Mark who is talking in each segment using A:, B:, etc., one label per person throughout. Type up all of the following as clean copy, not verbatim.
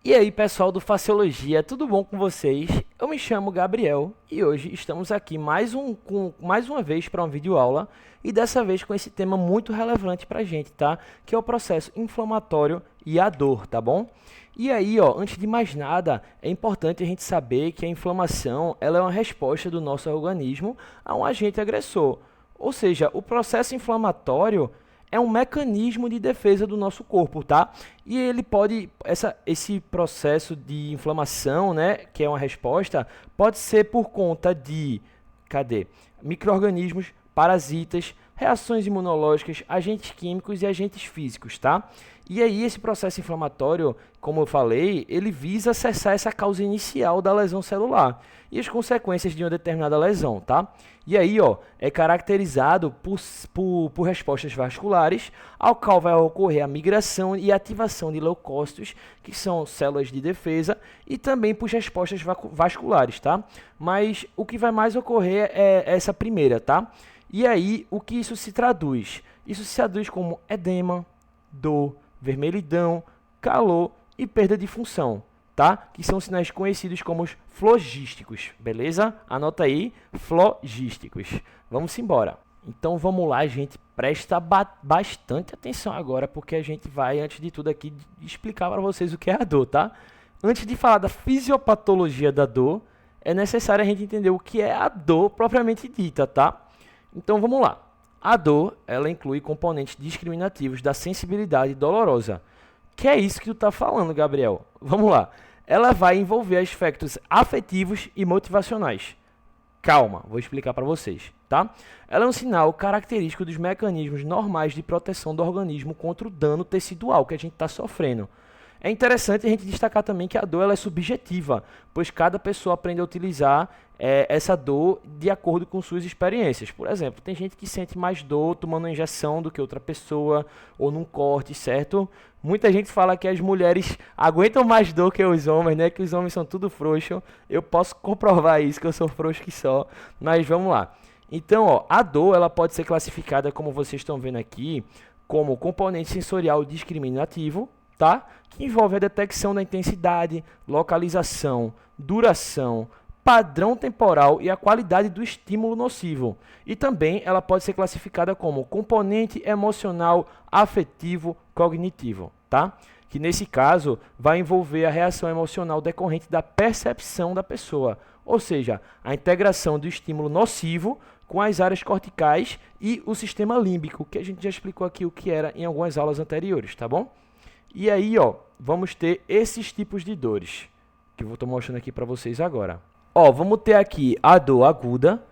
A: E aí, pessoal do Faciologia, tudo bom com vocês? Eu me chamo Gabriel e hoje estamos aqui mais uma vez para uma videoaula e dessa vez com esse tema muito relevante para a gente, tá? Que é o processo inflamatório e a dor, tá bom? E aí, ó, antes de mais nada, é importante a gente saber que a inflamação ela é uma resposta do nosso organismo a um agente agressor. Ou seja, o processo inflamatório é um mecanismo de defesa do nosso corpo, tá? E ele pode, esse processo de inflamação, né, que é uma resposta, pode ser por conta de, micro-organismos, parasitas, reações imunológicas, agentes químicos e agentes físicos, tá? E aí esse processo inflamatório, como eu falei, ele visa acessar essa causa inicial da lesão celular e as consequências de uma determinada lesão, tá? E aí, ó, é caracterizado por respostas vasculares, ao qual vai ocorrer a migração e ativação de leucócitos, que são células de defesa, e também por respostas vasculares, tá? Mas o que vai mais ocorrer é essa primeira, tá? E aí, o que isso se traduz? Isso se traduz como edema, dor, vermelhidão, calor e perda de função, tá? Que são sinais conhecidos como os flogísticos, beleza? Anota aí, flogísticos. Vamos embora. Então vamos lá, gente, presta bastante atenção agora, porque a gente vai, antes de tudo aqui, explicar para vocês o que é a dor, tá? Antes de falar da fisiopatologia da dor, é necessário a gente entender o que é a dor propriamente dita, tá? Então vamos lá. A dor, ela inclui componentes discriminativos da sensibilidade dolorosa. Que é isso que tu tá falando, Gabriel? Vamos lá. Ela vai envolver aspectos afetivos e motivacionais. Calma, vou explicar para vocês, tá? Ela é um sinal característico dos mecanismos normais de proteção do organismo contra o dano tecidual que a gente está sofrendo. É interessante a gente destacar também que a dor ela é subjetiva, pois cada pessoa aprende a utilizar essa dor de acordo com suas experiências. Por exemplo, tem gente que sente mais dor tomando uma injeção do que outra pessoa, ou num corte, certo? Muita gente fala que as mulheres aguentam mais dor que os homens, né? Que os homens são tudo frouxo. Eu posso comprovar isso, que eu sou frouxo que só. Mas vamos lá. Então, ó, a dor ela pode ser classificada, como vocês estão vendo aqui, como componente sensorial discriminativo, tá? Que envolve a detecção da intensidade, localização, duração, padrão temporal e a qualidade do estímulo nocivo. E também ela pode ser classificada como componente emocional, afetivo, cognitivo, tá? Que nesse caso vai envolver a reação emocional decorrente da percepção da pessoa, ou seja, a integração do estímulo nocivo com as áreas corticais e o sistema límbico, que a gente já explicou aqui o que era em algumas aulas anteriores, tá bom? E aí, ó, vamos ter esses tipos de dores, que eu vou estar mostrando aqui para vocês agora. Ó, vamos ter aqui a dor aguda,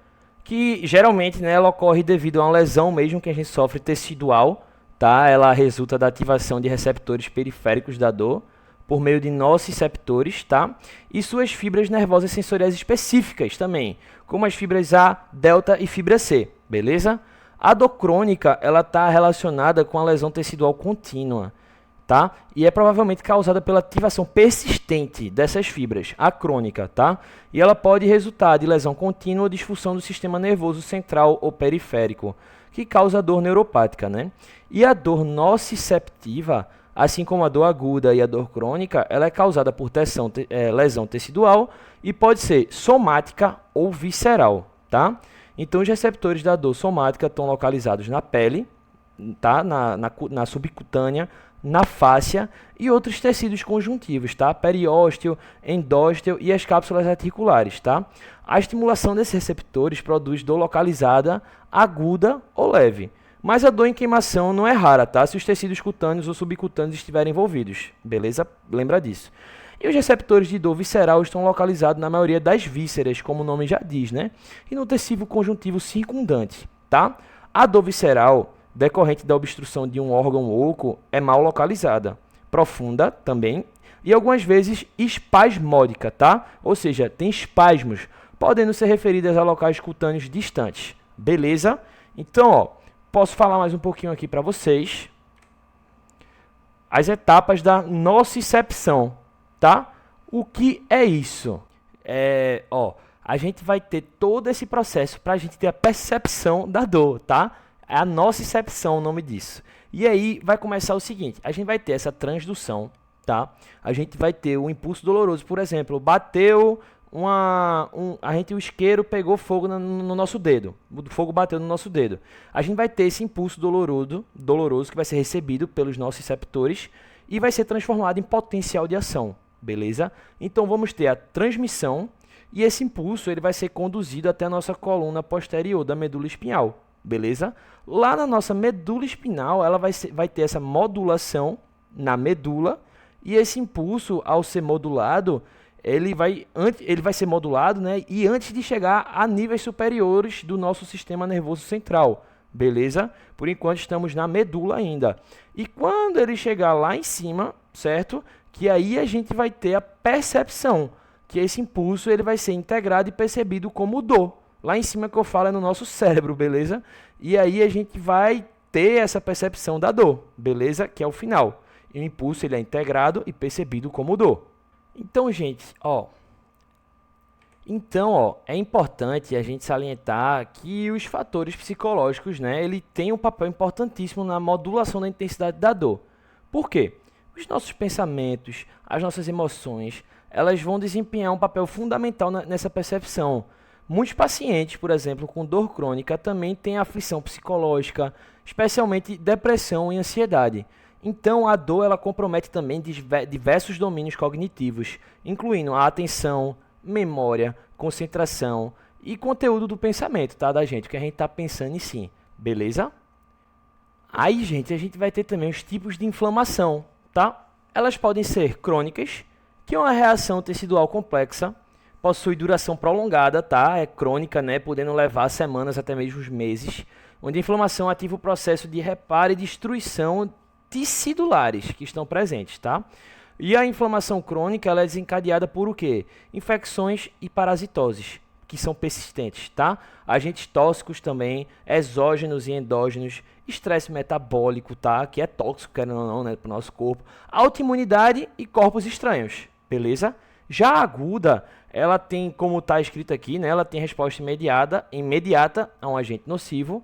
A: que geralmente, né, ela ocorre devido a uma lesão mesmo que a gente sofre tecidual, tá? Ela resulta da ativação de receptores periféricos da dor, por meio de nociceptores, tá? E suas fibras nervosas sensoriais específicas também, como as fibras A, delta e fibra C, beleza? A dor crônica, ela está relacionada com a lesão tecidual contínua, tá? E é provavelmente causada pela ativação persistente dessas fibras, a crônica, tá? E ela pode resultar de lesão contínua ou disfunção do sistema nervoso central ou periférico, que causa dor neuropática, né? E a dor nociceptiva, assim como a dor aguda e a dor crônica, ela é causada por lesão tecidual e pode ser somática ou visceral, tá? Então os receptores da dor somática estão localizados na pele, tá? Na subcutânea, na fáscia e outros tecidos conjuntivos, tá? Periósteo, endósteo e as cápsulas articulares, tá? A estimulação desses receptores produz dor localizada, aguda ou leve. Mas a dor em queimação não é rara, tá? Se os tecidos cutâneos ou subcutâneos estiverem envolvidos, beleza? Lembra disso. E os receptores de dor visceral estão localizados na maioria das vísceras, como o nome já diz, né? E no tecido conjuntivo circundante, tá? A dor visceral decorrente da obstrução de um órgão oco é mal localizada, profunda também, e algumas vezes espasmódica, tá? Ou seja, tem espasmos, podendo ser referidas a locais cutâneos distantes, beleza? Então, ó, posso falar mais um pouquinho aqui para vocês. As etapas da nocicepção, tá? O que é isso? A gente vai ter todo esse processo para a gente ter a percepção da dor, tá? É a nocicepção o nome disso. E aí vai começar o seguinte, a gente vai ter essa transdução, tá? A gente vai ter o impulso doloroso, por exemplo, bateu o isqueiro pegou fogo no nosso dedo, o fogo bateu no nosso dedo. A gente vai ter esse impulso doloroso que vai ser recebido pelos nossos receptores e vai ser transformado em potencial de ação, beleza? Então vamos ter a transmissão e esse impulso ele vai ser conduzido até a nossa coluna posterior da medula espinhal, beleza? Lá na nossa medula espinal, ela vai ter essa modulação na medula e esse impulso, ao ser modulado, ele vai ser modulado, né? E antes de chegar a níveis superiores do nosso sistema nervoso central, beleza? Por enquanto estamos na medula ainda. E quando ele chegar lá em cima, certo? Que aí a gente vai ter a percepção, que esse impulso ele vai ser integrado e percebido como dor. Lá em cima que eu falo é no nosso cérebro, beleza? E aí a gente vai ter essa percepção da dor, beleza? Que é o final. E o impulso ele é integrado e percebido como dor. Então, gente, é importante a gente salientar que os fatores psicológicos, né, ele tem um papel importantíssimo na modulação da intensidade da dor. Por quê? Os nossos pensamentos, as nossas emoções, elas vão desempenhar um papel fundamental nessa percepção. Muitos pacientes, por exemplo, com dor crônica, também têm aflição psicológica, especialmente depressão e ansiedade. Então, a dor ela compromete também diversos domínios cognitivos, incluindo a atenção, memória, concentração e conteúdo do pensamento, tá, da gente, o que a gente está pensando em si, beleza? Aí, gente, a gente vai ter também os tipos de inflamação, tá? Elas podem ser crônicas, que é uma reação tecidual complexa, possui duração prolongada, tá? É crônica, né, podendo levar semanas até mesmo meses, onde a inflamação ativa o processo de reparo e destruição tissidulares que estão presentes, tá? E a inflamação crônica ela é desencadeada por o quê? Infecções e parasitoses, que são persistentes, tá? Agentes tóxicos também, exógenos e endógenos, estresse metabólico, tá? Que é tóxico, querendo ou não, né, para o nosso corpo, autoimunidade e corpos estranhos, beleza? Já a aguda, ela tem, como está escrito aqui, né? Ela tem resposta imediata a um agente nocivo,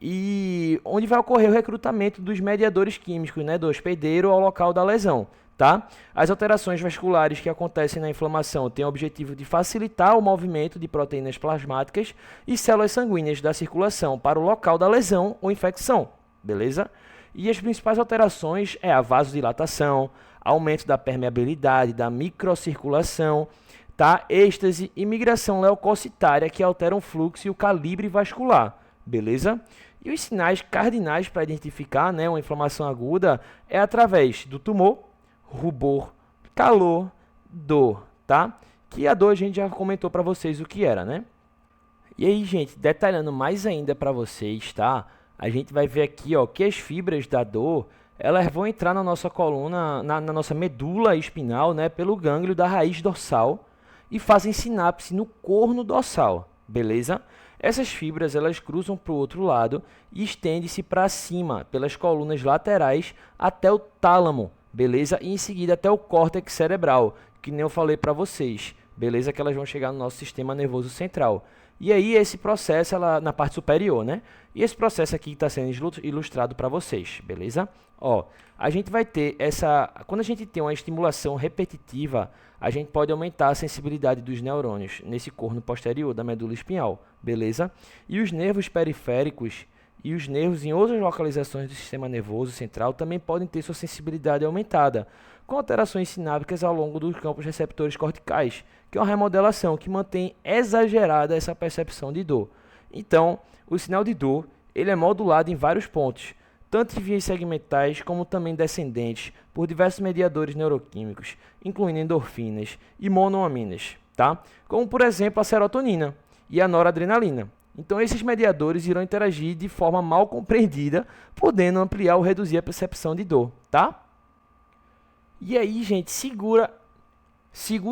A: e onde vai ocorrer o recrutamento dos mediadores químicos, né, do hospedeiro ao local da lesão, tá? As alterações vasculares que acontecem na inflamação têm o objetivo de facilitar o movimento de proteínas plasmáticas e células sanguíneas da circulação para o local da lesão ou infecção, beleza? E as principais alterações é a vasodilatação, aumento da permeabilidade, da microcirculação, tá? Êxtase e migração leucocitária que alteram o fluxo e o calibre vascular, beleza? E os sinais cardinais para identificar, né, uma inflamação aguda é através do tumor, rubor, calor, dor, tá? Que a dor a gente já comentou para vocês o que era, né? E aí, gente, detalhando mais ainda para vocês, tá? A gente vai ver aqui, ó, que as fibras da dor, elas vão entrar na nossa coluna, na nossa medula espinal, né, pelo gânglio da raiz dorsal e fazem sinapse no corno dorsal, beleza? Essas fibras elas cruzam para o outro lado e estendem-se para cima pelas colunas laterais até o tálamo, beleza? E em seguida até o córtex cerebral, que nem eu falei para vocês, beleza? Que elas vão chegar no nosso sistema nervoso central. E aí esse processo ela na parte superior, né? E esse processo aqui está sendo ilustrado para vocês, beleza? Ó, a gente vai ter quando a gente tem uma estimulação repetitiva, a gente pode aumentar a sensibilidade dos neurônios nesse corno posterior da medula espinhal, beleza? E os nervos periféricos e os nervos em outras localizações do sistema nervoso central também podem ter sua sensibilidade aumentada, com alterações sinápticas ao longo dos campos receptores corticais, que é uma remodelação que mantém exagerada essa percepção de dor. Então, o sinal de dor ele é modulado em vários pontos, tanto em vias segmentais como também descendentes, por diversos mediadores neuroquímicos, incluindo endorfinas e monoaminas, tá? Como, por exemplo, a serotonina e a noradrenalina. Então, esses mediadores irão interagir de forma mal compreendida, podendo ampliar ou reduzir a percepção de dor, tá? E aí, gente, segura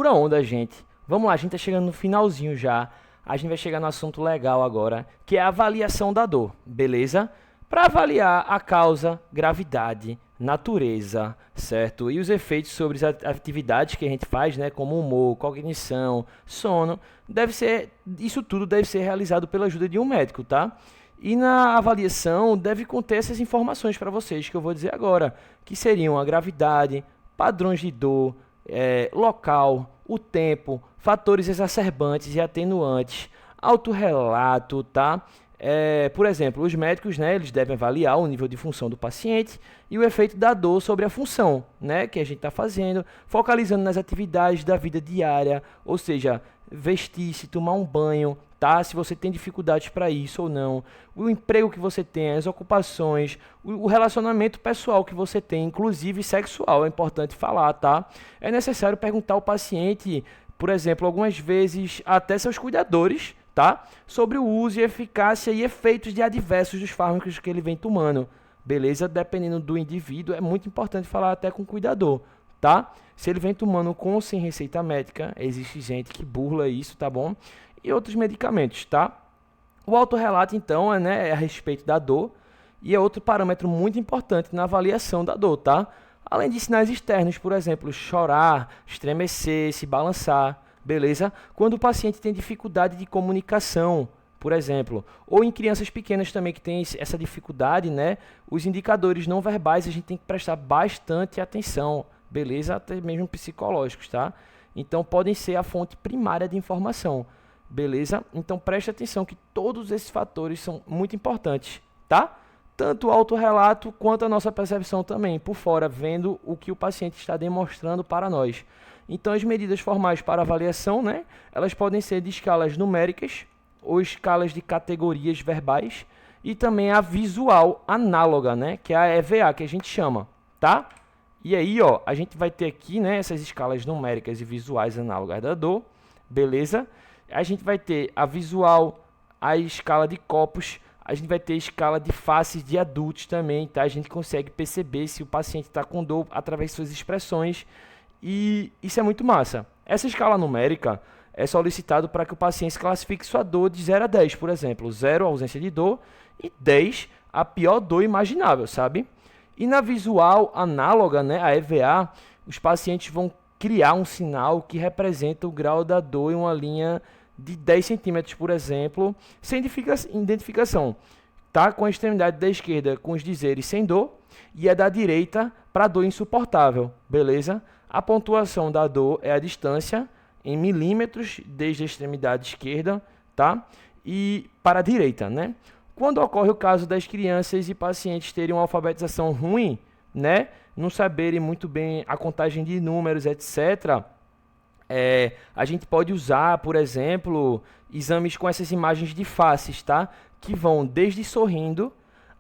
A: a onda, gente. Vamos lá, a gente tá chegando no finalzinho já. A gente vai chegar no assunto legal agora, que é a avaliação da dor, beleza? Para avaliar a causa, gravidade, natureza, certo? E os efeitos sobre as atividades que a gente faz, né, como humor, cognição, sono, isso tudo deve ser realizado pela ajuda de um médico, tá? E na avaliação deve conter essas informações para vocês que eu vou dizer agora, que seriam a gravidade, padrões de dor, local, o tempo, fatores exacerbantes e atenuantes, autorrelato, tá? Por exemplo, os médicos, né, eles devem avaliar o nível de função do paciente e o efeito da dor sobre a função, né, que a gente está fazendo, focalizando nas atividades da vida diária, ou seja, vestir-se, tomar um banho, tá? Se você tem dificuldades para isso ou não, o emprego que você tem, as ocupações, o relacionamento pessoal que você tem, inclusive sexual, é importante falar, tá? É necessário perguntar ao paciente, por exemplo, algumas vezes até seus cuidadores, tá? Sobre o uso e eficácia e efeitos de adversos dos fármacos que ele vem tomando, beleza? Dependendo do indivíduo, é muito importante falar até com o cuidador, tá? Se ele vem tomando com ou sem receita médica, existe gente que burla isso, tá bom? E outros medicamentos, tá? O autorrelato, então, é a respeito da dor e é outro parâmetro muito importante na avaliação da dor, tá? Além de sinais externos, por exemplo, chorar, estremecer, se balançar, beleza? Quando o paciente tem dificuldade de comunicação, por exemplo, ou em crianças pequenas também que tem essa dificuldade, né? Os indicadores não verbais a gente tem que prestar bastante atenção, beleza? Até mesmo psicológicos, tá? Então podem ser a fonte primária de informação, beleza? Então preste atenção que todos esses fatores são muito importantes, tá? Tanto o autorrelato quanto a nossa percepção também, por fora, vendo o que o paciente está demonstrando para nós. Então as medidas formais para avaliação, né? Elas podem ser de escalas numéricas ou escalas de categorias verbais e também a visual análoga, né? Que é a EVA, que a gente chama, tá? E aí, ó, a gente vai ter aqui, né, essas escalas numéricas e visuais análogas da dor, beleza? A gente vai ter a visual, a escala de copos, a gente vai ter a escala de faces de adultos também, tá? A gente consegue perceber se o paciente está com dor através de suas expressões e isso é muito massa. Essa escala numérica é solicitado para que o paciente classifique sua dor de 0 a 10, por exemplo. 0, a ausência de dor, e 10, a pior dor imaginável, sabe? E na visual análoga, né, a EVA, os pacientes vão criar um sinal que representa o grau da dor em uma linha de 10 centímetros, por exemplo, sem identificação, tá? Com a extremidade da esquerda com os dizeres sem dor e a da direita para dor insuportável, beleza? A pontuação da dor é a distância em milímetros desde a extremidade esquerda, tá? E para a direita, né? Quando ocorre o caso das crianças e pacientes terem uma alfabetização ruim, né? Não saberem muito bem a contagem de números, etc., a gente pode usar, por exemplo, exames com essas imagens de faces, tá? Que vão desde sorrindo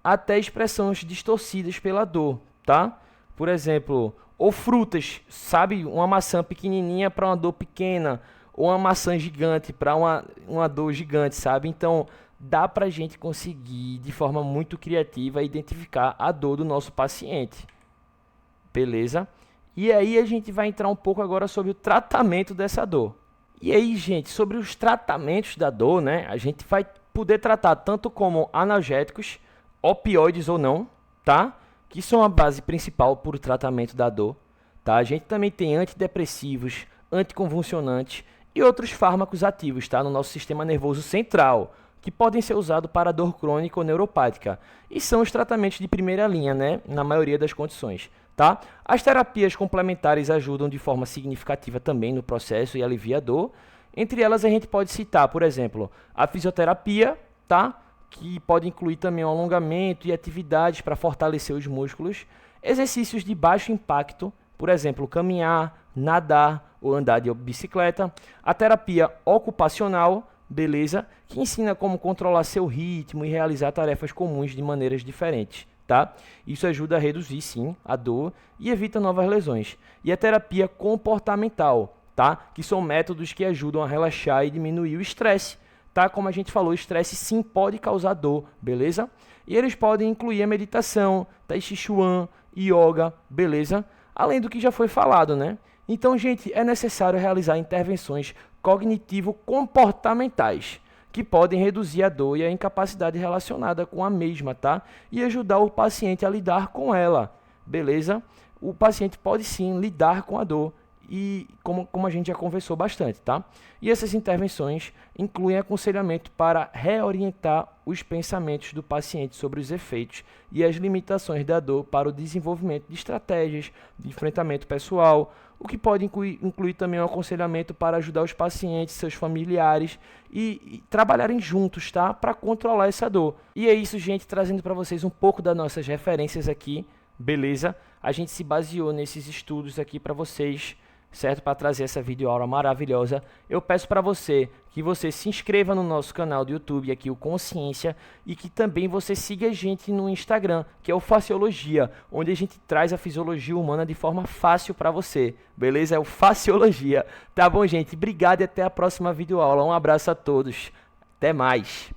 A: até expressões distorcidas pela dor, tá? Por exemplo, ou frutas, sabe? Uma maçã pequenininha para uma dor pequena, ou uma maçã gigante para uma dor gigante, sabe? Então, dá para a gente conseguir, de forma muito criativa, identificar a dor do nosso paciente, beleza? E aí a gente vai entrar um pouco agora sobre o tratamento dessa dor. E aí, gente, sobre os tratamentos da dor, né? A gente vai poder tratar tanto como analgésicos, opioides ou não, tá? Que são a base principal para o tratamento da dor, tá? A gente também tem antidepressivos, anticonvulsionantes e outros fármacos ativos, tá? No nosso sistema nervoso central, que podem ser usados para dor crônica ou neuropática. E são os tratamentos de primeira linha, né? Na maioria das condições. Tá? As terapias complementares ajudam de forma significativa também no processo e alivia a dor. Entre elas a gente pode citar, por exemplo, a fisioterapia, tá? Que pode incluir também o alongamento e atividades para fortalecer os músculos. Exercícios de baixo impacto, por exemplo, caminhar, nadar ou andar de bicicleta. A terapia ocupacional, beleza? Que ensina como controlar seu ritmo e realizar tarefas comuns de maneiras diferentes. Tá? Isso ajuda a reduzir, sim, a dor e evita novas lesões. E a terapia comportamental, tá? Que são métodos que ajudam a relaxar e diminuir o estresse. Tá? Como a gente falou, o estresse sim pode causar dor, beleza? E eles podem incluir a meditação, tai chi chuan, yoga, beleza? Além do que já foi falado, né? Então, gente, é necessário realizar intervenções cognitivo-comportamentais que podem reduzir a dor e a incapacidade relacionada com a mesma, tá? E ajudar o paciente a lidar com ela, beleza? O paciente pode sim lidar com a dor e como a gente já conversou bastante, tá? E essas intervenções incluem aconselhamento para reorientar os pensamentos do paciente sobre os efeitos e as limitações da dor para o desenvolvimento de estratégias de enfrentamento pessoal, o que pode incluir também um aconselhamento para ajudar os pacientes, seus familiares e trabalharem juntos, tá? Para controlar essa dor. E é isso, gente, trazendo para vocês um pouco das nossas referências aqui, beleza? A gente se baseou nesses estudos aqui para vocês, certo? Para trazer essa videoaula maravilhosa. Eu peço para você que você se inscreva no nosso canal do YouTube, aqui o Consciência, e que também você siga a gente no Instagram, que é o Faciologia, onde a gente traz a fisiologia humana de forma fácil para você, beleza? É o Faciologia. Tá bom, gente? Obrigado e até a próxima videoaula. Um abraço a todos. Até mais.